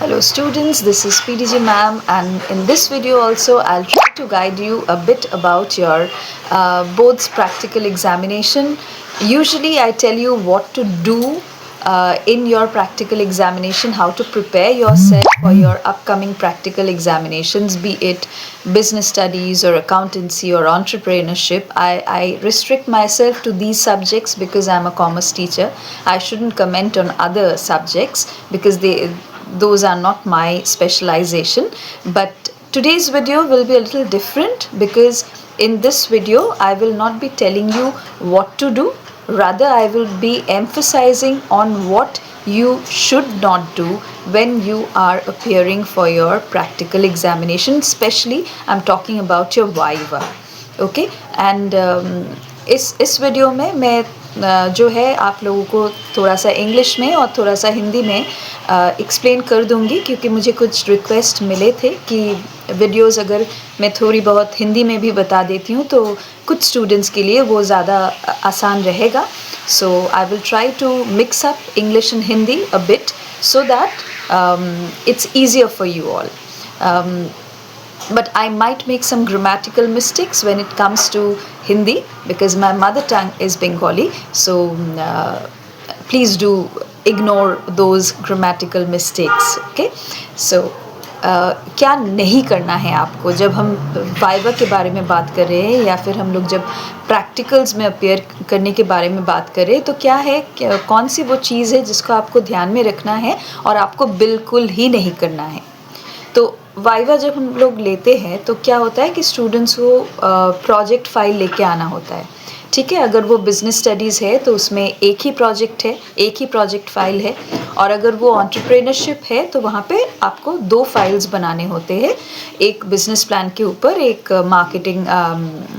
Hello students, this is PDG ma'am, and in this video also I'll try to guide you a bit about your board's practical examination. Usually I tell you what to do in your practical examination, how to prepare yourself for your upcoming practical examinations, be it business studies or accountancy or entrepreneurship. I restrict myself to these subjects because I'm a commerce teacher. I shouldn't comment on other subjects because those are not my specialization. But today's video will be a little different because in this video I will not be telling you what to do, rather I will be emphasizing on what you should not do when you are appearing for your practical examination. Especially I'm talking about your viva. Okay and इस video में मैं जो है आप लोगों को थोड़ा सा इंग्लिश में और थोड़ा सा हिंदी में एक्सप्लेन कर दूंगी, क्योंकि मुझे कुछ रिक्वेस्ट मिले थे कि वीडियोस अगर मैं थोड़ी बहुत हिंदी में भी बता देती हूँ तो कुछ स्टूडेंट्स के लिए वो ज़्यादा आसान रहेगा. So I will try to mix up English and Hindi a bit so that it's easier for you all. But I might make some grammatical mistakes when it comes to Hindi because my mother tongue is Bengali. So please do ignore those grammatical mistakes. Okay. So क्या नहीं करना है आपको जब हम viva के बारे में बात कर रहे हैं या फिर हम लोग जब प्रैक्टिकल्स में अपेयर करने के बारे में बात करें, तो क्या है, कौन सी वो चीज़ है जिसको आपको ध्यान में रखना है और आपको बिल्कुल ही नहीं करना है. तो वाइवा जब हम लोग लेते हैं तो क्या होता है कि स्टूडेंट्स को प्रोजेक्ट फाइल लेके आना होता है. ठीक है, अगर वो बिज़नेस स्टडीज़ है तो उसमें एक ही प्रोजेक्ट है, एक ही प्रोजेक्ट फाइल है. और अगर वो एंटरप्रेन्योरशिप है तो वहाँ पे आपको 2 फाइल्स बनाने होते हैं, एक बिज़नेस प्लान के ऊपर, एक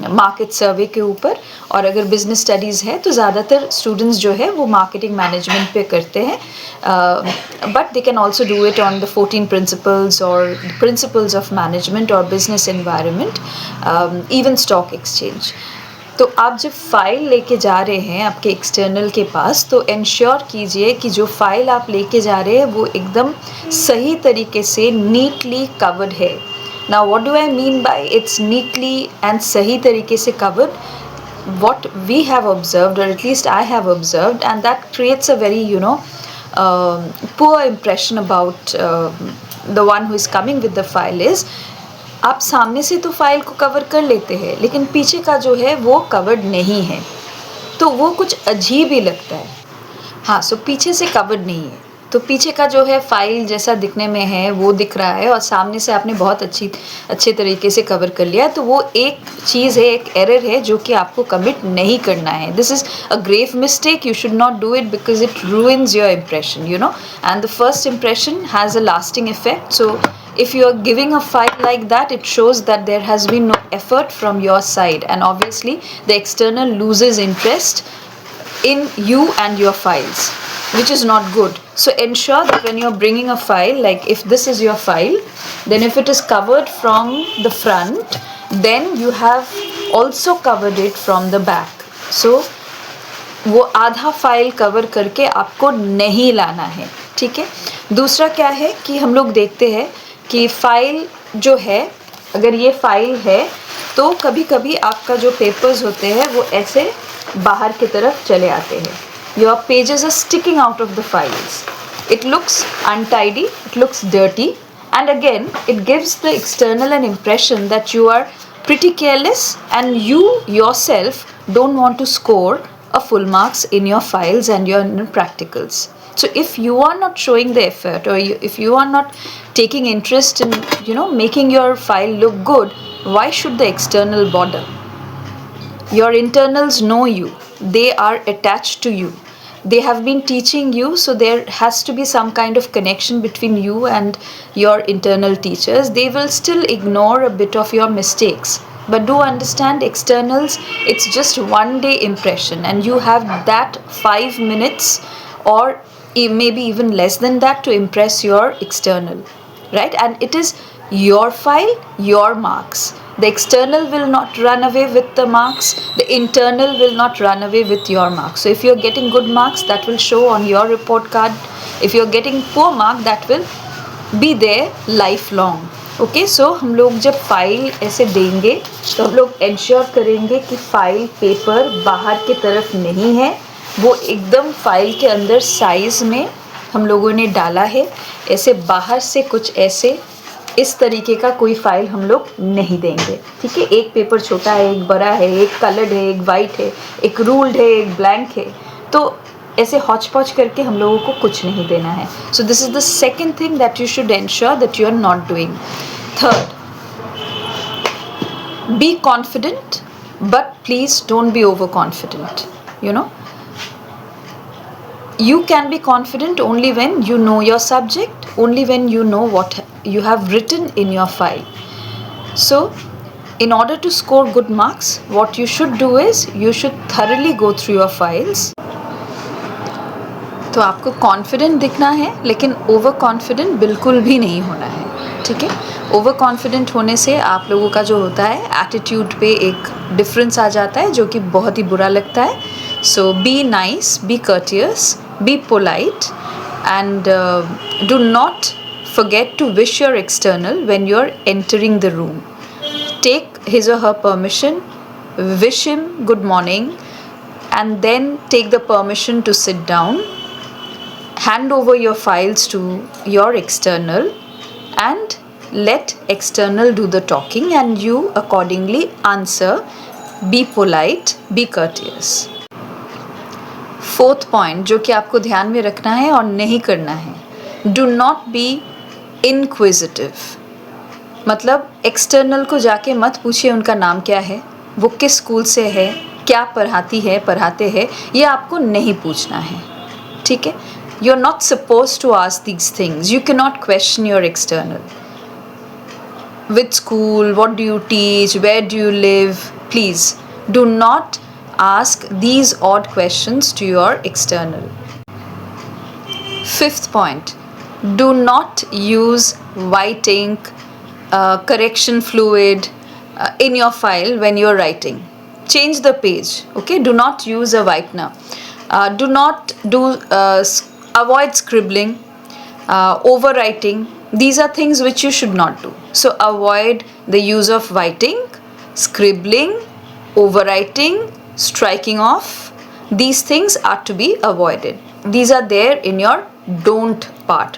मार्केट सर्वे के ऊपर. और अगर बिज़नेस स्टडीज़ है तो ज़्यादातर स्टूडेंट्स जो है वो मार्केटिंग मैनेजमेंट पे करते हैं, but they can also do it on the 14 principles और प्रिंसिपल्स ऑफ मैनेजमेंट और business environment, even stock exchange. तो आप जब फाइल लेके जा रहे हैं आपके एक्सटर्नल के पास, तो इंश्योर कीजिए कि जो फाइल आप लेके जा रहे हैं वो एकदम सही तरीके से नीटली कवर्ड है. Now what do I mean by it's neatly and सही तरीके से covered? What we have observed, or at least I have observed, and that creates a very poor impression about the one who is coming with the file is, आप सामने से तो file को cover कर लेते हैं लेकिन पीछे का जो है वो कवर्ड नहीं है, तो वो कुछ अजीब ही लगता है. हाँ, सो पीछे से कवर्ड नहीं है तो पीछे का जो है फाइल जैसा दिखने में है वो दिख रहा है और सामने से आपने बहुत अच्छे तरीके से कवर कर लिया, तो वो एक चीज़ है, एक एरर है जो कि आपको कमिट नहीं करना है. This is a grave mistake. You should not do it because it ruins your impression, and the first impression has a lasting effect. So if you are giving a file like that, it shows that there has been no effort from your side, and obviously the external loses interest in you and your files, which is not good. So ensure that when you're bringing a file, like if this is your file, then if it is covered from the front, then you have also covered it from the back. So वो आधा file cover करके आपको नहीं लाना है. ठीक है. दूसरा क्या है कि हम लोग देखते हैं कि फाइल जो है, अगर ये फाइल है तो कभी कभी आपका जो पेपर्स होते हैं वो ऐसे बाहर की तरफ चले आते हैं. Your pages are sticking out of the files. It looks untidy, it looks dirty, and again it gives the external an impression that you are pretty careless and you yourself don't want to score a full marks in your files and your practicals. So if you are not showing the effort, or if you are not taking interest in making your file look good, why should the external bother? Your internals know you. They are attached to you. They have been teaching you, so there has to be some kind of connection between you and your internal teachers. They will still ignore a bit of your mistakes. But do understand, externals, it's just one day impression, and you have that 5 minutes or maybe even less than that to impress your external, right? And it is your file, your marks. The external will not run away with the marks. The internal will not run away with your marks. So if you're getting good marks, that will show on your report card. If you're getting poor mark, that will be there life long. Okay, so हम लोग जब file ऐसे देंगे तो हम लोग ensure करेंगे कि फाइल पेपर बाहर की तरफ नहीं है, वो एकदम फाइल के अंदर साइज़ में हम लोगों ने डाला है। ऐसे बाहर से कुछ ऐसे इस तरीके का कोई फाइल हम लोग नहीं देंगे, ठीक है। एक पेपर छोटा है, एक बड़ा है, एक कलर्ड है, एक वाइट है, एक रूल्ड है, एक ब्लैंक है, तो ऐसे हौच पौच करके हम लोगों को कुछ नहीं देना है। So this is the second thing that you should ensure that you are not doing. Third, be confident but please don't be over confident. You know, you can be confident only when you know your subject, only when you know what you have written in your file. So in order to score good marks, what you should do is you should thoroughly go through your files. तो आपको confident दिखना है लेकिन over confident बिल्कुल भी नहीं होना है, ठीक है। ओवर कॉन्फिडेंट होने से आप लोगों का जो होता है एटीट्यूड पे एक डिफरेंस आ जाता है जो कि बहुत ही बुरा लगता है। So be nice, be courteous, be polite, and do not forget to wish your external when you're entering the room. Take his or her permission, wish him good morning, and then take the permission to sit down. Hand over your files to your external and let external do the talking, and you accordingly answer. Be polite, be courteous. Fourth point जो कि आपको ध्यान में रखना है और नहीं करना है, डू नॉट बी इनक्विजिटिव। मतलब एक्सटर्नल को जाके मत पूछिए उनका नाम क्या है, वो किस स्कूल से है, क्या पढ़ाते हैं, ये आपको नहीं पूछना है, ठीक है। You are not suppose to ask these things, you can not question your external. Which school, what do you teach, where do you live, please do not ask these odd questions to your external. Fifth point, do not use white ink, correction fluid in your file when you're writing. Change the page, okay? Do not use a whitener. Avoid scribbling, overwriting. These are things which you should not do. So avoid the use of white ink, scribbling, overwriting, striking off. These things are to be avoided. These are there in your don't part.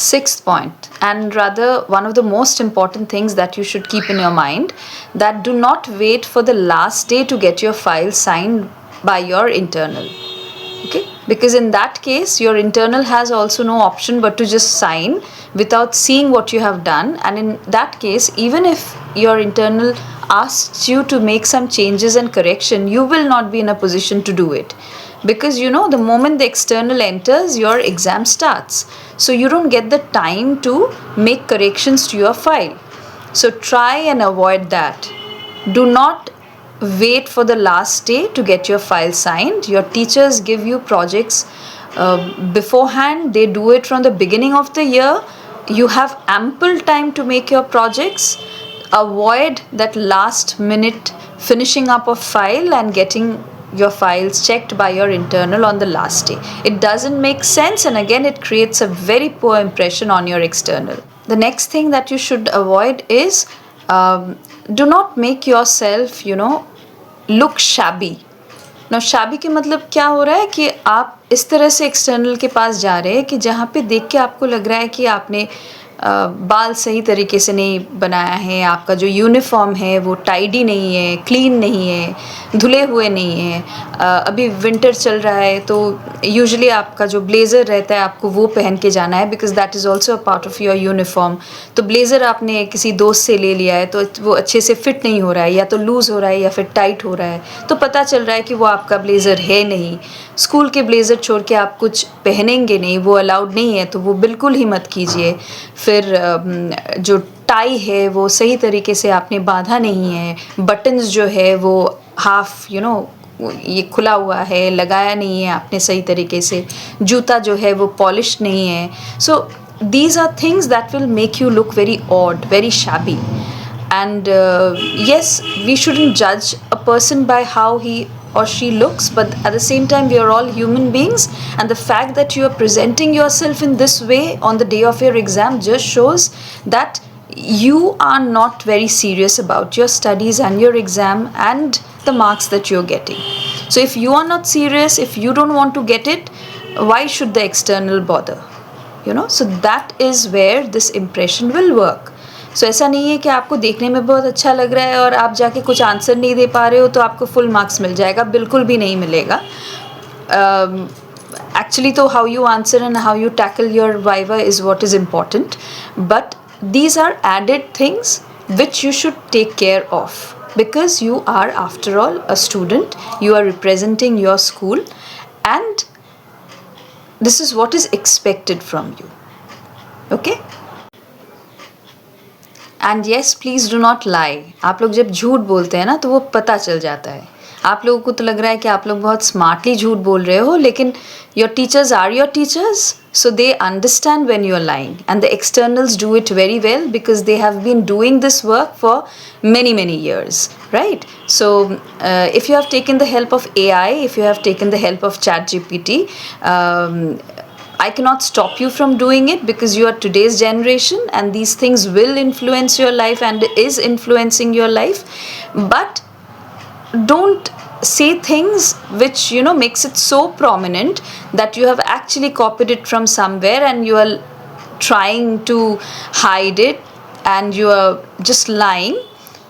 Sixth point, and rather one of the most important things that you should keep in your mind, that do not wait for the last day to get your file signed by your internal. Okay, because in that case your internal has also no option but to just sign without seeing what you have done, and in that case even if your internal asks you to make some changes and correction, you will not be in a position to do it, because you know the moment the external enters your exam starts, so you don't get the time to make corrections to your file. So try and avoid that. Do not wait for the last day to get your file signed. Your teachers give you projects beforehand, they do it from the beginning of the year. You have ample time to make your projects. Avoid that last minute finishing up of file and getting your files checked by your internal on the last day. It doesn't make sense, and again it creates a very poor impression on your external. The next thing that you should avoid is do not make yourself, look shabby. Now shabby के मतलब क्या हो रहा है कि आप इस तरह से एक्सटर्नल के पास जा रहे हैं कि जहाँ पे देख के आपको लग रहा है कि आपने बाल सही तरीके से नहीं बनाया है, आपका जो यूनिफॉर्म है वो टाइडी नहीं है, क्लीन नहीं है, धुले हुए नहीं है। अभी विंटर चल रहा है तो यूजुअली आपका जो ब्लेज़र रहता है आपको वो पहन के जाना है, because that is also a part of your uniform. तो ब्लेज़र आपने किसी दोस्त से ले लिया है तो वो अच्छे से फिट नहीं हो रहा है, या तो लूज़ हो रहा है या फिर टाइट हो रहा है, तो पता चल रहा है कि वो आपका ब्लेज़र है नहीं। स्कूल के ब्लेज़र छोड़ के आप कुछ पहनेंगे नहीं, वो अलाउड नहीं है, तो वो बिल्कुल ही मत कीजिए। फिर जो टाई है वो सही तरीके से आपने बांधा नहीं है, बटन्स जो है वो हाफ ये खुला हुआ है, लगाया नहीं है आपने सही तरीके से, जूता जो है वो पॉलिश नहीं है। सो these are things that will make you look very odd, very shabby. And yes, we shouldn't judge a person by how he or she looks, but at the same time we are all human beings, and the fact that you are presenting yourself in this way on the day of your exam just shows that you are not very serious about your studies and your exam and the marks that you're getting. So if you are not serious, if you don't want to get it, why should the external bother? So that is where this impression will work. So ऐसा नहीं है कि आपको देखने में बहुत अच्छा लग रहा है और आप जाके कुछ आंसर नहीं दे पा रहे हो तो आपको फुल मार्क्स मिल जाएगा, बिल्कुल भी नहीं मिलेगा. Actually तो how you answer and how you tackle your viva is what is important, but these are added things which you should take care of, because you are after all a student, you are representing your school, and this is what is expected from you. Okay? And yes, please do not lie. आप लोग जब झूठ बोलते हैं ना तो वो पता चल जाता है. आप लोगों को तो लग रहा है कि आप लोग बहुत स्मार्टली झूठ बोल रहे हो, लेकिन your teachers are your teachers, so they understand when you are lying, and the externals do it very well because they have been doing this work for many years, right? So if you have taken the help of AI, if you have taken the help of ChatGPT, I cannot stop you from doing it because you are today's generation and these things will influence your life and is influencing your life. But don't say things which makes it so prominent that you have actually copied it from somewhere and you are trying to hide it and you are just lying.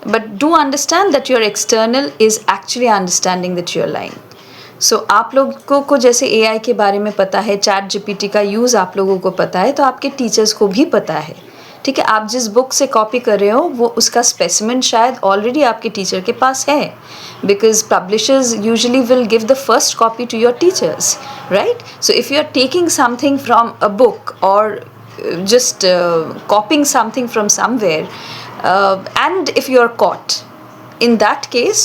But do understand that your external is actually understanding that you are lying. So आप लोगों को जैसे AI के बारे में पता है, chat GPT का यूज़ आप लोगों को पता है, तो आपके टीचर्स को भी पता है. ठीक है, आप जिस बुक से कॉपी कर रहे हो वो उसका स्पेसिमेन शायद ऑलरेडी आपके टीचर के पास है, because publishers usually will give the first copy to your teachers, right? So if you are taking something from a book और just copying something from somewhere, and if you are caught, in that case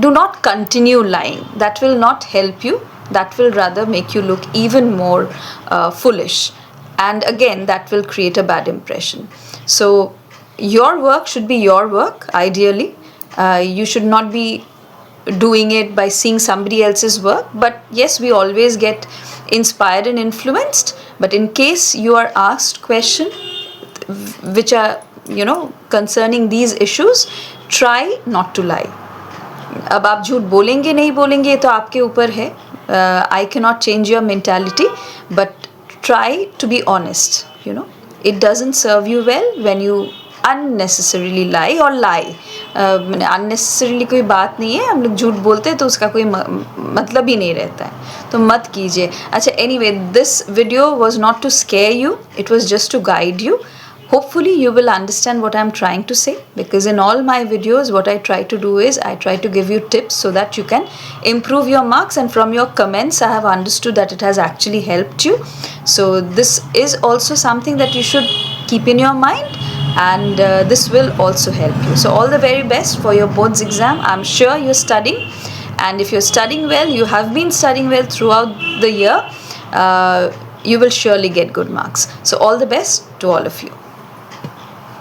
do not continue lying. That will not help you, that will rather make you look even more foolish, and again that will create a bad impression. So your work should be your work ideally. You should not be doing it by seeing somebody else's work, but yes, we always get inspired and influenced. But in case you are asked question which are concerning these issues, try not to lie. अब आप झूठ बोलेंगे नहीं बोलेंगे ये तो आपके ऊपर है. I cannot change your mentality, but try to be honest. It doesn't serve you well when you unnecessarily lie or lie. unnecessarily कोई बात नहीं है, हम लोग झूठ बोलते हैं तो उसका कोई मतलब ही नहीं रहता है, तो मत कीजिए. अच्छा, anyway, this video was not to scare you, it was just to guide you. Hopefully you will understand what I'm trying to say, because in all my videos what I try to do is I try to give you tips so that you can improve your marks, and from your comments I have understood that it has actually helped you. So this is also something that you should keep in your mind, and this will also help you. So all the very best for your boards exam. I'm sure you're studying, and if you're studying well, you have been studying well throughout the year, you will surely get good marks. So all the best to all of you.